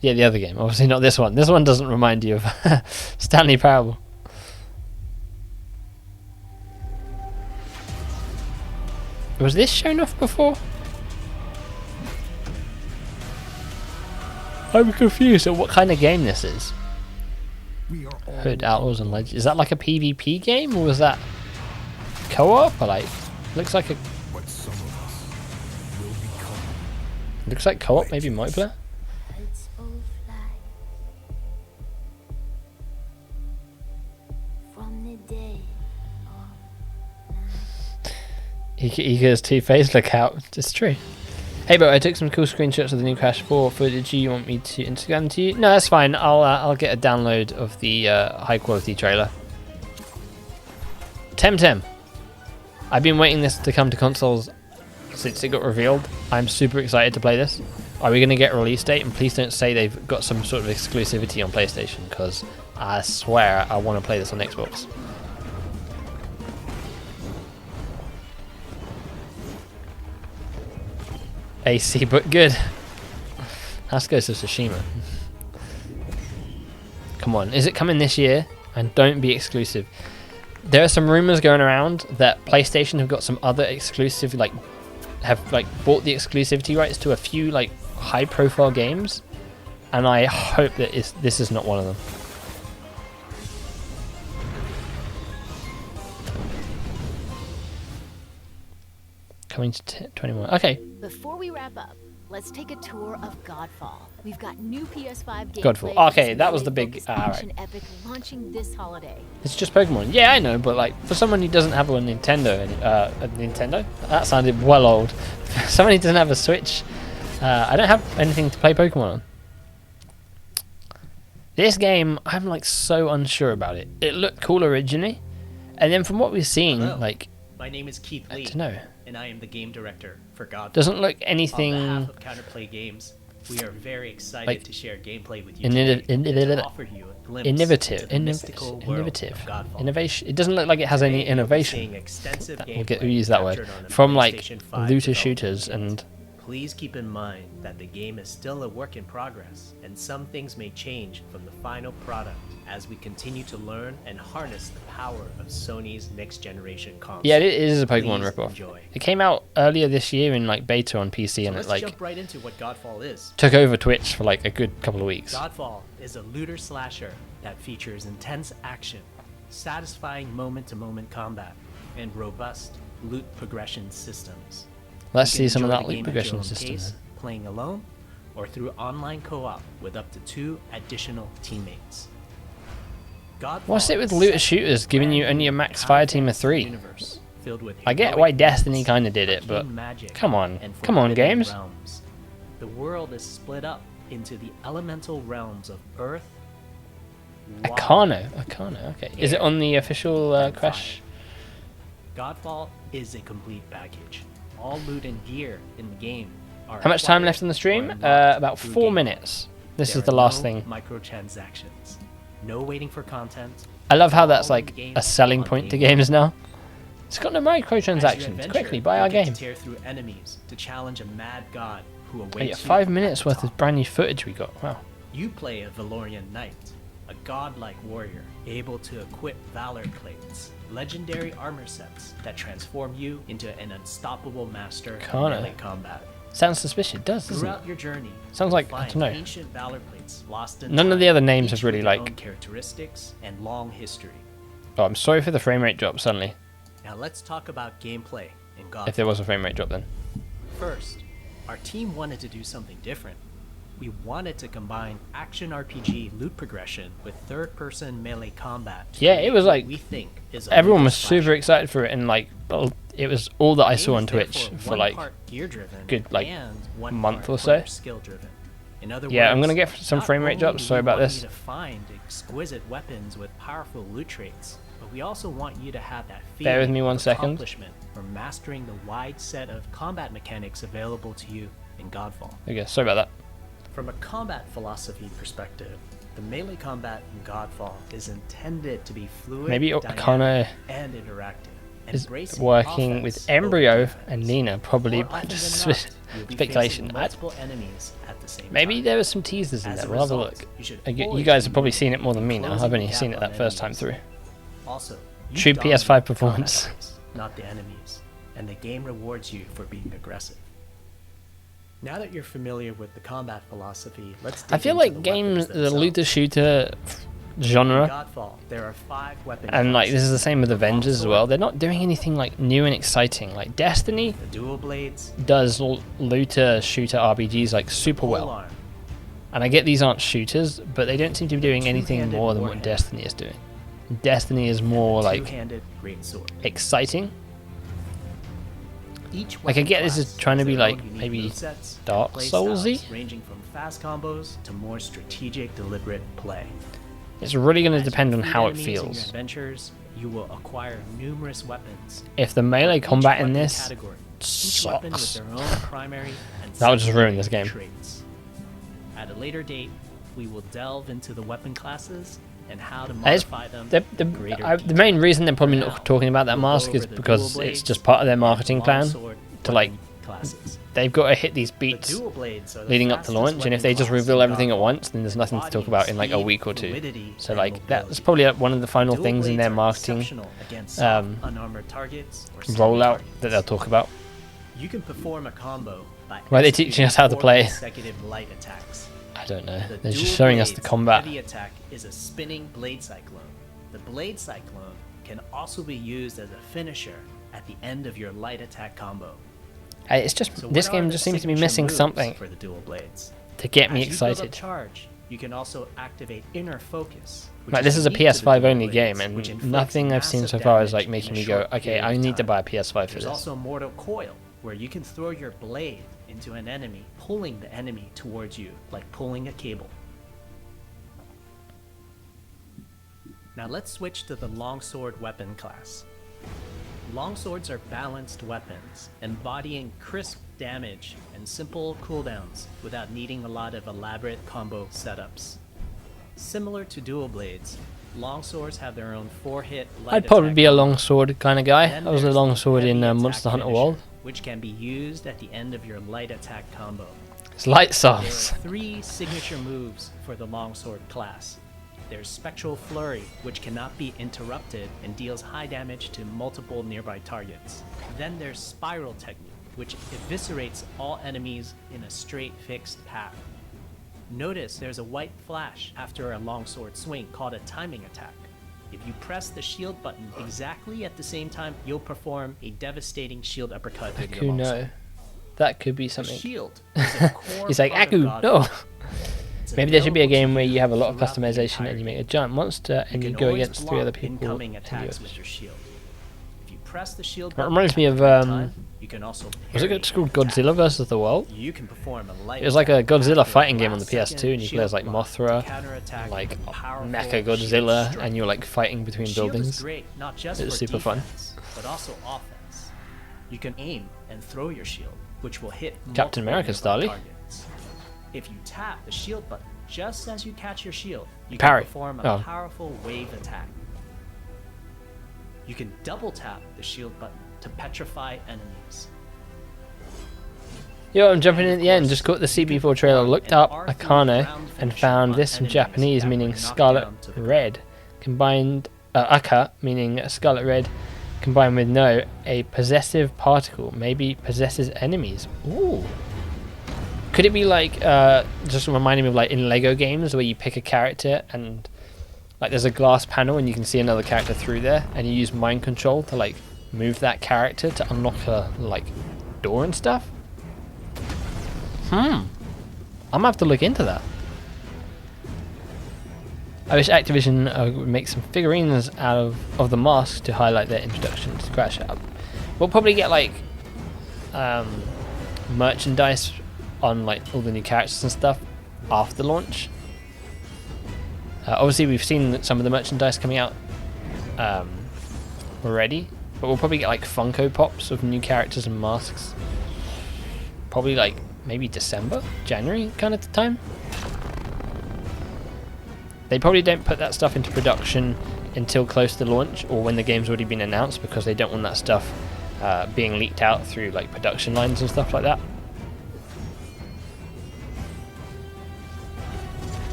Yeah, the other game. Obviously not this one. This one doesn't remind you of Stanley Parable. Was this shown off before? I'm confused at what kind of game this is. Hood, Outlaws and Legends. Is that like a PvP game, or was that co-op? Or like, looks like a. Looks like co-op, maybe multiplayer. Eager's two-faced, look out. It's true. Hey, bro, I took some cool screenshots of the new Crash 4 footage. You want me to Instagram to you? No, that's fine. I'll get a download of the high-quality trailer. Temtem. I've been waiting this to come to consoles since it got revealed. I'm super excited to play this. Are we going to get a release date? And please don't say they've got some sort of exclusivity on PlayStation, because I swear I want to play this on Xbox. AC, but good. Let's go to Tsushima. Come on, is it coming this year? And don't be exclusive. There are some rumors going around that PlayStation have got some other exclusive, have bought the exclusivity rights to a few high-profile games, and I hope that this is not one of them. Coming to 21. Okay. Before we wrap up, let's take a tour of Godfall. We've got new PS5 gameplay. Godfall. Okay, that was the big. Right. Epic launching this holiday. It's just Pokemon. Yeah, I know, but for someone who doesn't have a Nintendo, that sounded well old. For someone who doesn't have a Switch, I don't have anything to play Pokemon on. This game, I'm so unsure about it. It looked cool originally, and then from what we've seen, my name is Keith Lee. I don't know. And I am the game director for Godfall. Doesn't look anything. On behalf of Counterplay Games, we are very excited to share gameplay with you today to offer you a glimpse into the mystical world of Godfall. Innovation. It doesn't look like it has any innovation. We'll use that word from looter shooters and. Please keep in mind that the game is still a work in progress, and some things may change from the final product as we continue to learn and harness the power of Sony's next generation console. Yeah, it is a Pokemon ripoff. It came out earlier this year in beta on PC, and let's jump right into what Godfall is. Took over Twitch for a good couple of weeks. Godfall is a looter slasher that features intense action, satisfying moment-to-moment combat, and robust loot progression systems. Let's see some of that loot progression system. Playing alone or through online co-op with up to 2 additional teammates. What's it with looter shooters giving you only a max fire team of 3? I get why Destiny kind of did it, but come on games. Realms. The world is split up into the elemental realms of Earth, Arcano, okay. Is it on the official Crash? Godfall is a complete package. All loot and gear in the game are. How much time left in the stream? About 4 minutes. This is the last thing. Microtransactions. No waiting for content. I love how that's a selling point to games now. It's got no microtransactions. Quickly, buy our game. Tear through enemies to challenge a mad god who awaits. Oh, yeah, 5 minutes worth of brand new footage we got. Wow. You play a Valorian knight, a godlike warrior able to equip valor plates, legendary armor sets that transform you into an unstoppable master of melee combat. Sounds suspicious. It does, doesn't it? Throughout your journey, sounds like, I don't know. Ancient valor plates lost in none of the other names have really own characteristics and long history. Oh, I'm sorry for the frame rate drop suddenly. Now let's talk about gameplay in Godfall. If there was a frame rate drop then. First, our team wanted to do something different. We wanted to combine action RPG loot progression with third-person melee combat. Yeah, it was we think is everyone was super excited for it, and it was all that I saw on Twitch for good month or so. In other Yeah, I'm words, gonna get some not frame rate only drops. do Sorry we about want this. you to find exquisite weapons with powerful loot traits, but we also want you to have that Bear with feeling me one of second. accomplishment for mastering the wide set of combat mechanics available to you in Godfall. Okay, sorry about that. From a combat philosophy perspective, the melee combat in Godfall is intended to be fluid, Maybe dynamic, Connor and interactive. is Embracing working with offense over Embryo defense. and Nina, probably More often just than not, you'll be speculation. facing multiple enemies at the same Maybe time. there were some teasers in As there. a We'll have a result, look. you should You always guys be have probably moving seen it more than me now. closing I've the only gap seen it on that first time enemies. through. Also, you True dominate PS5 the combat performance. space, not the enemies, and the game rewards you for being aggressive. Now that you're familiar with the combat philosophy, let's dig I feel into like the games, weapons the themselves. looter shooter genre, In Godfall, there are 5 weapon and like this is the classes. same with Avengers as Longsword, well. They're not doing anything like new and exciting. Like Destiny the dual blades, does looter shooter RPGs like super well. polearm, And I get these aren't shooters, but they don't seem to be doing anything two-handed more than what warhammer. Destiny is doing. Destiny is more like two-handed greatsword. exciting. Each Like I weapon get this is class trying to has be their like own unique maybe movesets and Dark play Soulsy. styles ranging from fast combos to more strategic, deliberate play. It's really going to As you depend on defeat how it enemies in your feels. adventures, you will acquire numerous weapons. If the melee For each combat in weapon this category, each weapon with sucks, their own primary and that'll just ruin this secondary game. traits. At a later date, we will delve into the weapon classes and how to It's- modify them. the in greater the detail. main reason they're probably For not now, talking about that we'll go mask is over the because dual it's blades just part of their and marketing plan longsword to like weapon classes. they've got to hit these The beats dual blades are the leading up to fastest launch, and if weapon they just class reveal in everything at Godfall, once, then there's nothing to talk about in like a embodying week or two. fluidity So and like that's mobility. probably one of the final Dual things in blades their are marketing exceptional against soft, unarmored targets or stealthy rollout targets. that they'll talk about. You can perform a combo by Why are they teaching executing us how to 4 play? consecutive light attacks. I don't know. The They're just dual showing us the blades combat. heavy attack is a spinning blade cyclone. The blade cyclone can also be used as a finisher at the end of your light attack combo. It's just So this what are game the just seems to be signature missing moves something for the dual blades? to get me As you build up excited. charge, you can also activate inner focus. which Like this is a unique to the PS5 dual only game, blades, which and inflicts nothing I've seen massive so far is damage like making in a me go, short okay, period I of need to time. buy a PS5 for There's this. also Mortal Coil, where you can throw your blade into an enemy, pulling the enemy towards you, like pulling a cable. Now let's switch to the longsword weapon class. Longswords are balanced weapons, embodying crisp damage and simple cooldowns without needing a lot of elaborate combo setups. Similar to dual blades, longswords have their own 4-hit light I'd probably attack be a combo. longsword kind of guy. Then I was a there's the longsword in heavy attack Monster Hunter finisher, World. which can be used at the end of your light attack combo. It's light There sauce. are 3 signature moves for the longsword class. There's Spectral Flurry, which cannot be interrupted and deals high damage to multiple nearby targets. Then there's Spiral Technique, which eviscerates all enemies in a straight fixed path. Notice there's a white flash after a longsword swing called a timing attack. If you press the shield button exactly at the same time, you'll perform a devastating shield uppercut with your Aku, longsword. no. That could be The something. shield is a core He's like, part of Aku, Godfall. no. It's Maybe there should be a available to game where you have a lot of throughout the customization and entire you make a game. giant monster and you can go always against 3 other block people. incoming and attacks you- with your shield. If you press the shield That button reminds me at of the right time, you can also was it parry just called an attack. Godzilla versus the World? You can perform a light It was like a attack Godzilla after fighting game on the last-second PS2, and you play as like shield block to Mothra, counterattack and, like with a powerful Mecha shield Godzilla, strike. and you're like fighting between Shield is buildings. great, not just It was for super fun. defense, but also offense. You can aim and throw your shield, which will hit Captain multiple America nearby style-y. targets. If you tap the shield button just as you catch your shield, you Parry. can perform a Oh. powerful wave attack. You can double tap the shield button to petrify enemies. Yo, I'm jumping in at the end. Just caught the CB4 trailer, looked up Akane, and found this in Japanese, meaning Scarlet Red, combined Aka, meaning Scarlet Red, combined with no, a possessive particle, maybe possesses enemies. Ooh. Could it be like just reminding me of like in Lego games where you pick a character and like there's a glass panel and you can see another character through there, and you use mind control to like move that character to unlock a like door and stuff? I'm gonna have to look into that. I wish Activision would make some figurines out of the masks to highlight their introduction to Crash Out. We'll probably get like merchandise on like all the new characters and stuff after launch. Obviously, we've seen some of the merchandise coming out already, but we'll probably get like Funko Pops of new characters and masks. Probably like maybe December, January kind of time. They probably don't put that stuff into production until close to launch or when the game's already been announced, because they don't want that stuff being leaked out through like production lines and stuff like that.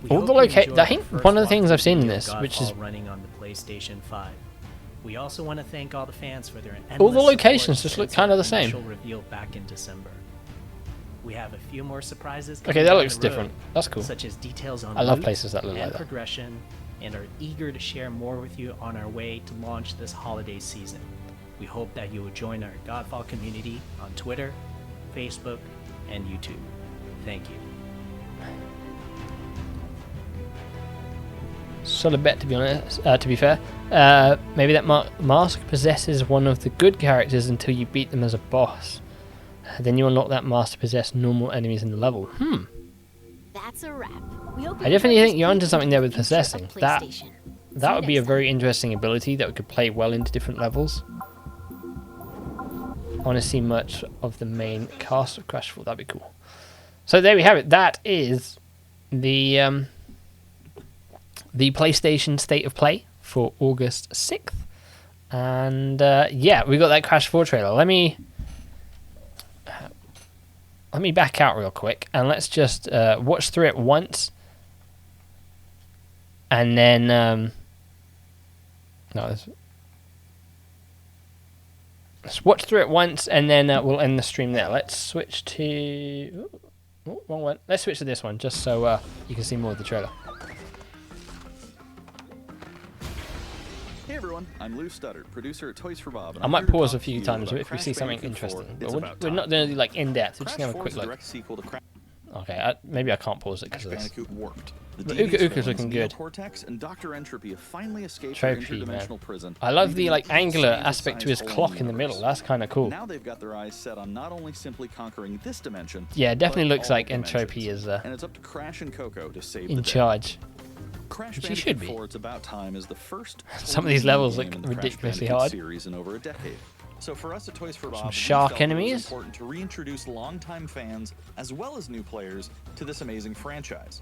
All the I think one of the things I've seen in this, which is running on the PlayStation 5. We also want to thank all the fans for their all the locations just look kind of the same. Reveal back in December. We have a few more surprises. Okay, that looks different. That's cool. Such as details on I love places that look like that. Progression, and are eager to share more with you on our way to launch this holiday season. We hope that you will join our Godfall community on Twitter, Facebook, and YouTube. Thank you. Solid bet, to be honest. To be fair, maybe that mask possesses one of the good characters until you beat them as a boss. Then you unlock that mask to possess normal enemies in the level. That's a wrap. I definitely think you're onto something there with possessing. That would be a very interesting ability that could play well into different levels. I want to see much of the main cast of Crashfall. That'd be cool. So there we have it. That is the PlayStation State of Play for August 6th. And yeah, we got that Crash 4 trailer. Let me back out real quick and let's just watch through it once. And then let's watch through it once and then we'll end the stream there. Let's switch to wrong one. Let's switch to this one just so you can see more of the trailer. Hey everyone, I'm Lou Studdard, producer at Toys for Bob. I might pause a few times if we see something interesting, but we're not going to do like in depth. We're just going to have a quick look. Okay, maybe I can't pause it because of this. But Uka Uka's looking good. And Dr. Entropy have finally escaped Trophy, interdimensional man. prison. I love the like angular aspect to his clock in the middle. That's kind of cool. Now they've got their eyes set on not only simply conquering this dimension. Yeah, it definitely looks like Entropy is and it's up to Crash and Coco to save in charge. Crash She should be. Bandicoot 4 It's About Time is the first Some of these levels look ridiculously hard. Series in over a decade. So for us at Toys for Bob, Some shark enemies. It's important to reintroduce longtime fans as well as new players to this amazing franchise.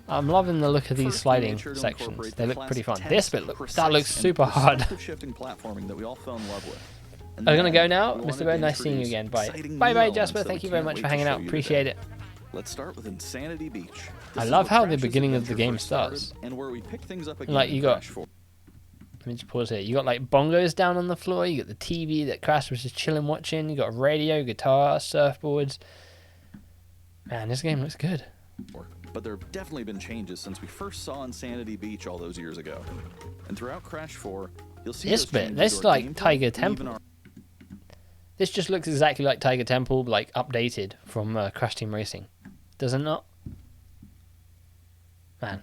I'm loving the look of these sliding sections. They look pretty fun. This bit that looks super hard. Shifting platforming that we all fell in love with. I'm gonna go now, MisterBo. Nice seeing you again. Bye. Bye, Jasper. Thank you very much for hanging out. Appreciate it. Let's start with Insanity Beach. I love how the beginning of the game starts. And where we pick things up again. Like you got. Let me just pause here. You got like bongos down on the floor. You got the TV that Crash was just chilling watching. You got radio, guitar, surfboards. Man, this game looks good. But there have definitely been changes since we first saw Insanity Beach all those years ago. And throughout Crash 4, you'll see this bit. This like Tiger Temple. This just looks exactly like Tiger Temple, like updated from Crash Team Racing. Does it not? Man.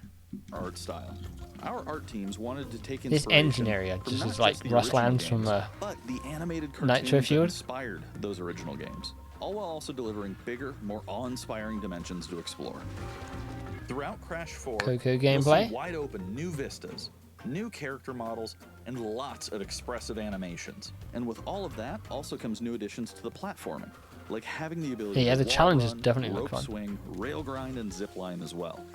Art style. Our art teams wanted to take this engine area just is like Rustlands from but the animated Nitro Fueled inspired those original games, all while also delivering bigger, more awe-inspiring dimensions to explore. Throughout Crash 4, Coco gameplay, you'll see wide open new vistas, new character models, and lots of expressive animations. And with all of that, also comes new additions to the platforming, like having the ability to the challenges definitely rope look fun. swing, rail grind, and zip line as well.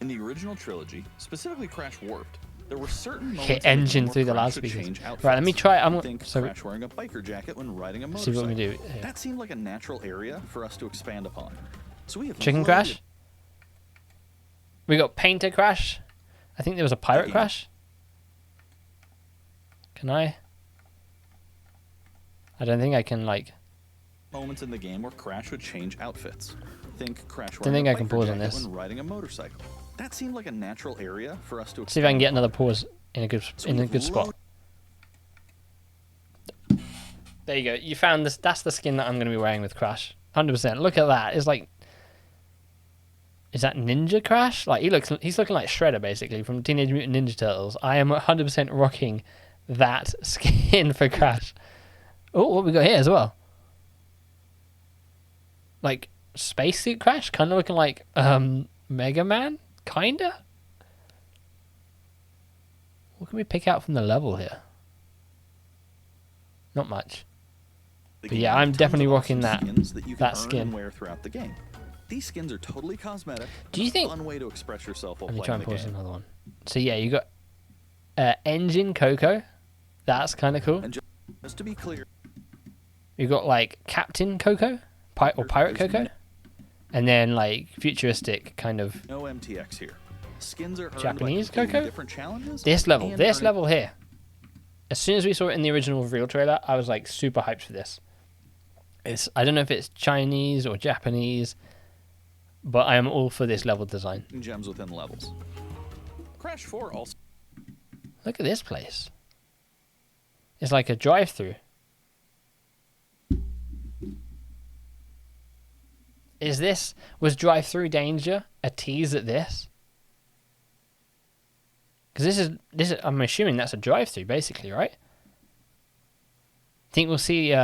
In the original trilogy, specifically Crash Warped, there were certain moments hit engine through the loudspeakers. Right, let me try. Crash wearing a biker jacket when riding a motorcycle. See what we do. Yeah. That seemed like a natural area for us to expand upon. So we have Chicken Crash. We got Painter Crash. I think there was a Pirate Crash. Can I? I don't think I can like. Moments in the game where Crash would change outfits. Think Crash don't think wearing I can pause on this. when riding a motorcycle. That seemed like a natural area for us to see if I can get another pause in a good spot. There you go. You found this. That's the skin that I'm going to be wearing with Crash. 100%. Look at that. It's like, is that Ninja Crash? Like he's looking like Shredder basically from Teenage Mutant Ninja Turtles. I am 100% rocking that skin for Crash. Oh, what we got here as well? Like spacesuit Crash, kind of looking like Mega Man, kinda. What can we pick out from the level here? Not much. But yeah, I'm definitely rocking that skin. Wear throughout the game. These skins are totally cosmetic. Do you think? Fun way to express yourself while Let me playing try and the pause game. another one. So yeah, you got Engine Coco. That's kind of cool. And just to be clear, You got like Captain Coco, or Pirate Coco, and then like futuristic kind of no MTX here. Skins are earned Japanese by completing Coco. different challenges. This and earning- level here. As soon as we saw it in the original reveal trailer, I was like super hyped for this. I don't know if it's Chinese or Japanese, but I am all for this level design. Gems within levels. Crash 4 also. Look at this place. It's like a drive-through. Was drive-through danger a tease at this? Because this is I'm assuming that's a drive-through basically, right? Think we'll see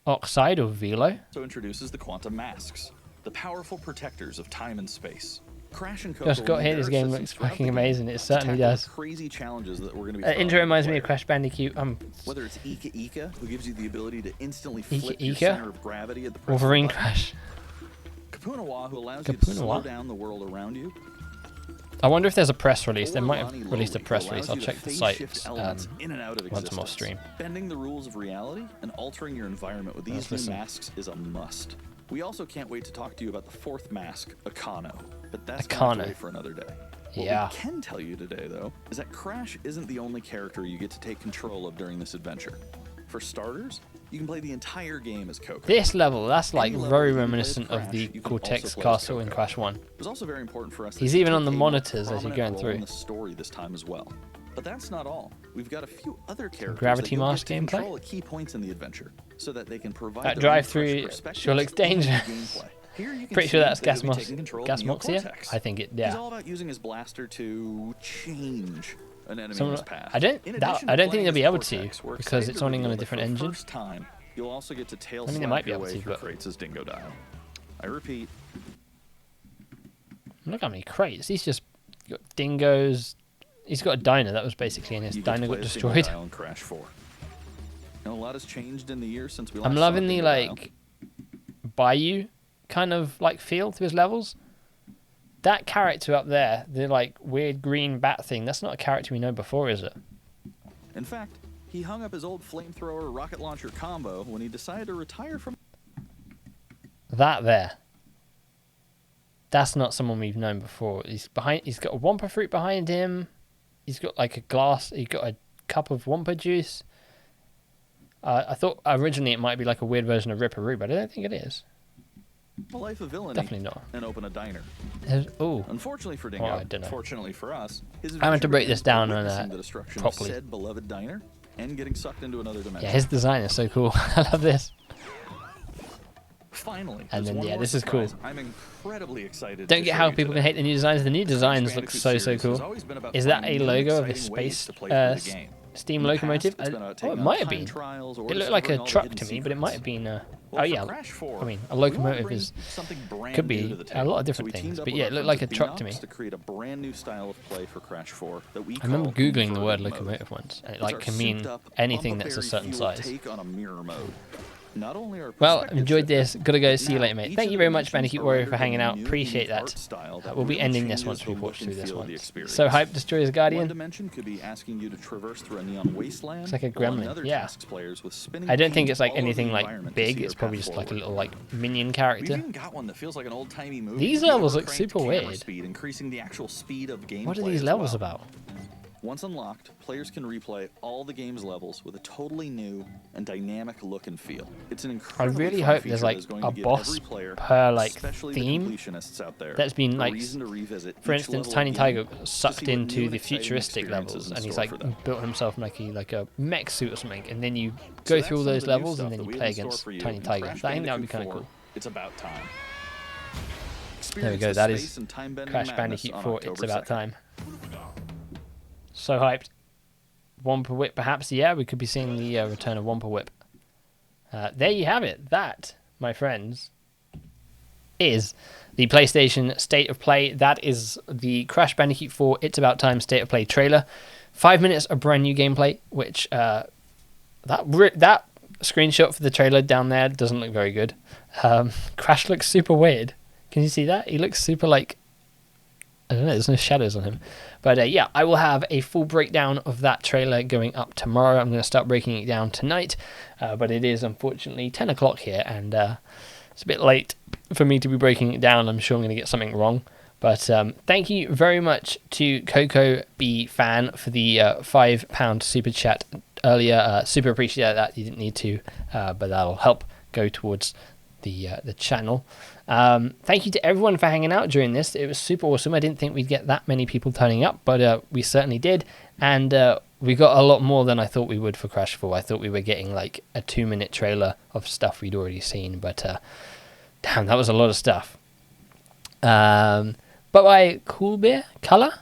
Oxide or Velo? So introduces the quantum masks, the powerful protectors of time and space. Crash and Coco Just got here. This game looks fucking amazing. It certainly does. Crazy challenges that we're going to be. Intro reminds me of Crash Bandicoot. Whether it's Ika Ika, who gives you the ability to instantly Ika flip your Ika? center of gravity at the press of a Wolverine button. Crash. Kapunawa, who allows you to slow Kapunawa? down the world around you. I wonder if there's a press release. They might have Lonnie released a Lowry, press who release. allows I'll you to check the phase site shift elements in and out of once I'm off existence. stream. Bending the rules of reality and altering your environment with these new masks is a must. We also can't wait to talk to you about the fourth mask, Akano. But that's going to wait for another day. What Yeah. we can tell you today, though, is that Crash isn't the only character you get to take control of during this adventure. For starters, you can play the entire game as Coco. This level, that's like Any level very that you play as reminiscent of Crash, the you can Cortex also play as Castle in Coco. Crash 1. It was also very important for us. He's that you even on the take a more monitors as you're prominent going role through. in the story this time as well. But that's not all. We've got a few other characters Gravity that you'll Mask get to gameplay? control at key points in the adventure, so that they can provide That their own drive-through fresh sure perspectives looks into the dangerous. gameplay. Here you can Pretty see sure that's that you'll be Gas taking control of Mox here. Neocortex. I think it. He's Yeah. all about using his blaster to change an enemy's Someone- path. I don't In think addition they'll to playing be as able to Cortex, we're because excited it's to running on a reveal that different for the engine. first time, you'll also get to tail I think they slap might be your able way to, through but- crates as Dingo Dial. I repeat, Look how many crates. He's just got dingoes. He's got a diner. That was basically in his you get to diner play got as Dingo destroyed. Dial in Crash 4. And a lot has changed in the years since we last I'm saw loving the Dingo Dial. like Bayou kind of like feel to his levels. That character up there, the like weird green bat thing, that's not a character we know before, is it? In fact, he hung up his old flamethrower rocket launcher combo when he decided to retire from. That there. That's not someone we've known before. He's got a Wampa fruit behind him. He's got like a glass. He's got a cup of Wampa juice. I thought originally it might be like a weird version of Ripperoo, but I don't think it is. A life of villainy. Definitely not. And open a diner. Oh. Unfortunately for Dingo, I don't know. fortunately for us, his I meant to adventure break this begins by down on witnessing the destruction properly. of said beloved diner and getting sucked into another dimension. Yeah, his design is so cool. I love this. Finally, And there's then one yeah, more this is cool. surprise I'm incredibly excited. Don't to get show how you people today. can hate the new designs. The new designs look Bandicoot so series has cool. always been about Is that a finding new logo of a exciting ways space to play through the game. steam In the locomotive? past, it's been about Oh, taking it on might have time been. trials or It looked like a discovering all the truck hidden to me, but it might have secrets. been. Well, Oh for yeah. Crash 4, I mean, a we wanted to locomotive bring is something brand could new be to the a table. lot of So different we things, teamed up but with yeah, our it looked friends like a at truck to me. Bugsnax to create a brand new style of play for Crash 4 that we I remember call googling the word inverted mode. locomotive once, and it It's like our can mean souped-up, anything that's a bumper-berry certain fuel size. take on a mirror mode. Not only are Well, perspective enjoyed this. shifted, Gotta go. but See you now later, mate. each Thank of you the very much, dimensions Bandicoot are Warrior, rendered for hanging in a out. new, Appreciate unique that. art style that We'll be really ending this changes once the we've look watched and through this feel of one. the experience. So hype, Destroyer's One Guardian. dimension could be asking you to traverse through a neon wasteland. It's like a while gremlin. another Yeah. tasks players with spinning I don't think paint it's like all over the anything like environment to big. see It's your probably path just like a forward. little like minion We've character. even got one that feels like an old-timey movie. These with the levels look overcranked super camera weird. Speed, increasing the actual speed of gameplay. What are these as levels well. about? Once unlocked, players can replay all the game's levels with a totally new and dynamic look and feel. It's an I incredibly really fun hope feature there's that like is going a to give boss every player, per like especially theme the completionists out there, that's been a like, reason to revisit for each instance, level Tiny of the Tiger game got to sucked see what new into and the exciting futuristic experiences levels, in and he's store like for them. built himself like a mech suit or something, and then you So go that's through all some of those the new levels, stuff and then that you we play have in store against for you Tiny in Tiger. Crash I think that would be Bandicoot kind of 4. cool. It's about time. There we Experience go. the That space is and time-bending Crash madness Bandicoot on 4. It's October about 2nd. time. So hyped. Womper Whip, perhaps. Yeah, we could be seeing the return of Womper Whip. There you have it. That, my friends, is the PlayStation State of Play. That is the Crash Bandicoot 4 It's About Time State of Play trailer. 5 minutes of brand new gameplay, which that screenshot for the trailer down there doesn't look very good. Crash looks super weird. Can you see that? He looks super like, I don't know, there's no shadows on him. But yeah, I will have a full breakdown of that trailer going up tomorrow. I'm going to start breaking it down tonight. But it is unfortunately 10 o'clock here, and it's a bit late for me to be breaking it down. I'm sure I'm going to get something wrong. But thank you very much to Coco B Fan for the £5 super chat earlier. Super appreciate that. You didn't need to, but that'll help go towards the channel. Thank you to everyone for hanging out during this. It was super awesome. I didn't think we'd get that many people turning up, but we certainly did. And we got a lot more than I thought we would for Crash 4. I thought we were getting like a 2-minute trailer of stuff we'd already seen, but damn, that was a lot of stuff. But by Cool Beer Color,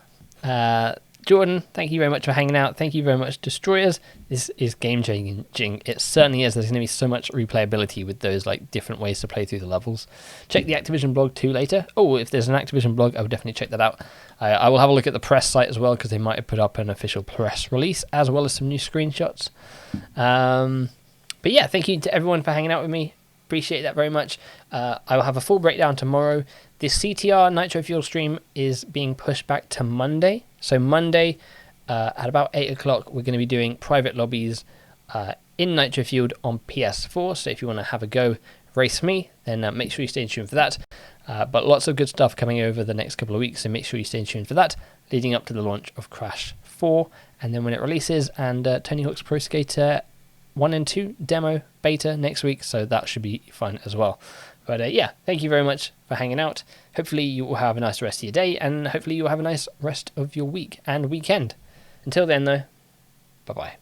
Jordan, thank you very much for hanging out. Thank you very much, Destroyers. This is game changing. It certainly is. There's going to be so much replayability with those like different ways to play through the levels. Check the Activision blog too later. Oh, if there's an Activision blog, I would definitely check that out. I will have a look at the press site as well, because they might have put up an official press release as well as some new screenshots. But yeah, thank you to everyone for hanging out with me. Appreciate that very much. I will have a full breakdown tomorrow. This CTR Nitro Fuel stream is being pushed back to Monday. So Monday at about 8 o'clock, we're going to be doing private lobbies in Nitro Fueled on PS4. So if you want to have a go, race me, then make sure you stay tuned for that. But lots of good stuff coming over the next couple of weeks, so make sure you stay tuned for that, leading up to the launch of Crash 4. And then when it releases, and Tony Hawk's Pro Skater 1 and 2 demo beta next week, so that should be fun as well. But yeah, thank you very much for hanging out. Hopefully you will have a nice rest of your day, and hopefully you will have a nice rest of your week and weekend. Until then though, bye-bye.